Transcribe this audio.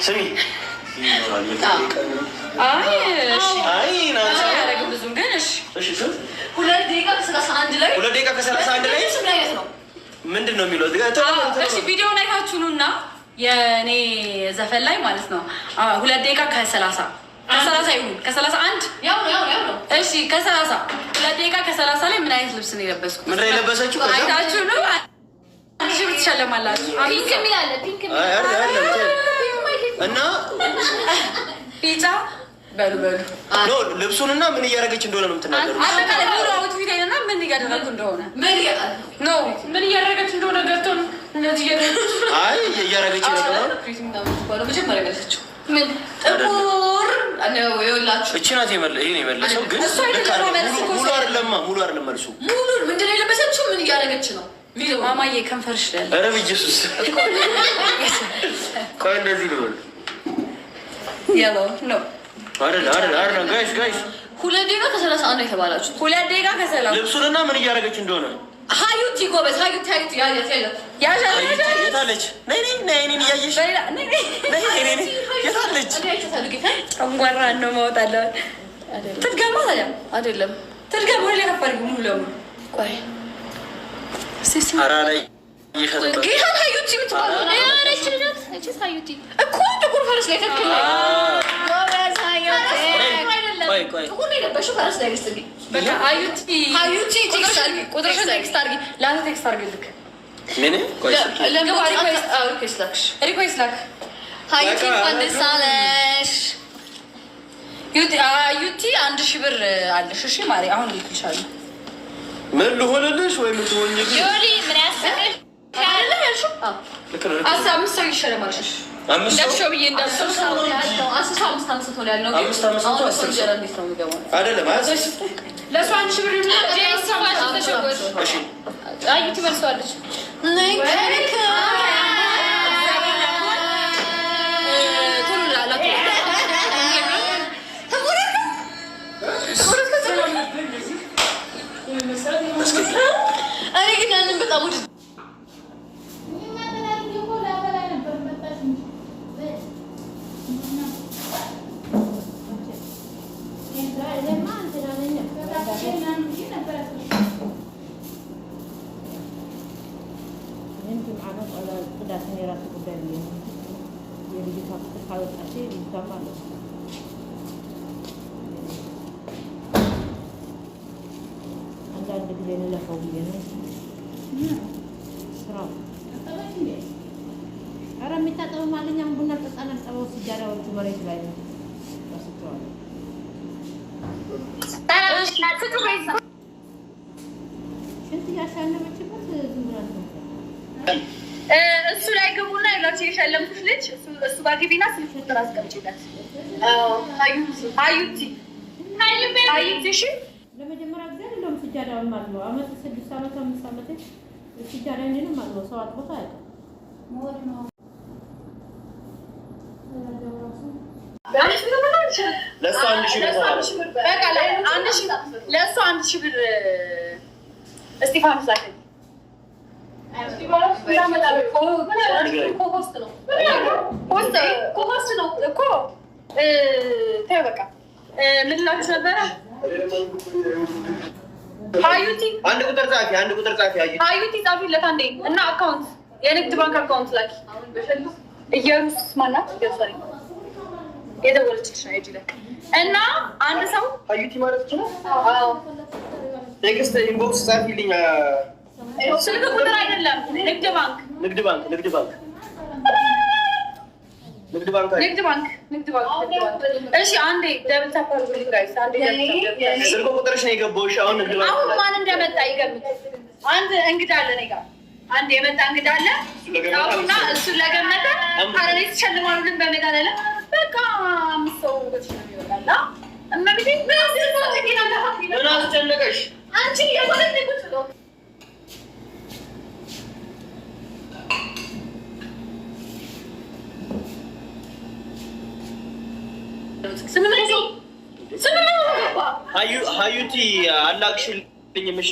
ስሚ ብዙም ግን ሁለት ደቂቃ ከ31 ላይ ምንድን ነው የሚለው? ቪዲዮ አይታችሁ ኑና የእኔ ዘፈን ላይ ማለት ነው 2 ደቂቃ ከ30 ይሁን ከ31 ያው ነው። እሺ ከ30 2 ደቂቃ ከ30 ላይ ምን አይነት ልብስ ነው የለበስኩት? ምን የለበሰችው? አይታችሁ ነው። አንቺ ብትሸለማላችሁ ፒንክ የሚላለ እና ቢጫ በሉ ኖ ልብሱንና ምን እያደረገች እንደሆነ ነው የምትናገሩት። አጠቃላይ ሙሉ አውትፊቴንና ምን እያደረኩ እንደሆነ ምን እያደረገች እንደሆነ ገብቶ ነው እንደዚህ እያደረገች እያደረገች ነበር። መጀመሪያ ገለጸችው ምን ጥቁር ነው ይኸውላችሁ። እቺ ናት ይሄን የመለሰው ግን ሙሉ አይደለም መልሱ። ሙሉ ምንድን ነው የለበሰችው? ምን እያደረገች ነው? ማማዬ ከንፈርሽ ላይ ኧረ በኢየሱስ ቆይ እንደዚህ ነው ያሎ ነው አይደል ጋይስ 2 ደቂቃ ከ31 ነው የተባላችሁ። 2 ደቂቃ ከ30 ልብሱንና ምን እያደረገች እንደሆነ ሀዩቲ ጎበዝ ሀዩቲ የታለች? ነይ እያየሽ የታለች? ጨንጓራ ነው ማውጣለ ትድገማ ታዲያ አይደለም ትድገማ ላይ ከፈርግ ሙሉ ለሙሉ ቆይ ኧረ ላይ ጌታን ሀዩቲ የምትባለው ሀዩቲ እኮ ጥቁር ፈረስ ላይ ተክል ጎበዝ ሀዩቲ ጥቁር ነው የለበሽው ፈረስ ላይ ስ በቃ ሀዩቲ ቁጥርሽን ቴክስት አድርጊ ለአንተ ቴክስት አድርጊልክ ምን ሪኩዌስት ላክ ሀዩቲ እንኳን ደስ አለሽ ዩቲ 1000 ብር አለሽ። እሺ ማሪ አሁን ልክልሻለሁ። ምን ልሆንልሽ ወይ ምን ትሆኚ? ዮሪ ምን ያስፈልግሽ? አይደለም ያልሽው 15 ሰው ይሸለማል። 5 ሰው ብዬ እንዳልሰው ያለው 15 አምስት ሆነ ያለው ግን 5 ሰው አይደለም ለሷ 1000 ብር ነው እሺ አዩቲ መልሷለች። ነይ ከነከ እኔ ግን ያንን በጣም ወድ አንዳንድ ጊዜ ለፈው ስራው ኧረ የሚታጠበው ማንኛውም ቡና ጠጣና ጠበው ሲጃራዎቹ መሬት ላይ ነው ወስደዋል። ሽንት እያሻለመችበት ዝም ብላ እሱ ላይ ግቡና ያላችሁ የሸለምኩሽ ልጅ እሱ ጋር ግቢና ስልክ ቁጥር አስቀምጪለት። አዩቲ እሺ ለመጀመሪያ ጊዜ እንደውም ሲጃራውን ማለት ነው አመት 6 አመት 5 አመት ሲጃራ እንደንም ማለት ነው ሰው አጥቦታ አይደል ሞር ነው ለእሱ 1000 ብር በቃ ለእሱ 1000 ብር እስጢፋኖስ ላከኝ። ኮሆስት ነው እኮ ተይው በቃ ምን ላችሁ ነበረ? ሀዩቲ አንድ ቁጥር ጻፊ ሀዩቲ ጻፊለት አንዴ እና አካውንት የንግድ ባንክ አካውንት ላኪ። እየሩስ ማናት ገሰሪ የደወለችልሽ ነው አይደል? እና አንድ ሰው ሀዩቲ ማለት ነው። አዎ ቴክስት ኢንቦክስ ጻፊልኝ። ስልክ ቁጥር አይደለም ንግድ ባንክ እሺ አንዴ ደብል ታፕ አድርጉልኝ ጋይስ። አንዴ ስልክ ቁጥርሽ ነው የገባውሽ። አሁን ማን እንደመጣ ይገምት። አንድ እንግዳ አለ እኔ ጋር አንድ የመጣ እንግዳ አለ። አሁንና እሱን ለገመተ አረኔ ተሸልማሉ ግን በመዳለ በቃ 5 ሰው በትሽም ይወጣላ። እመቤቴ ምን አስጨነቀሽ አንቺ? የወለድኩት ነው ሀዩቲ አላክሽልኝም። እሺ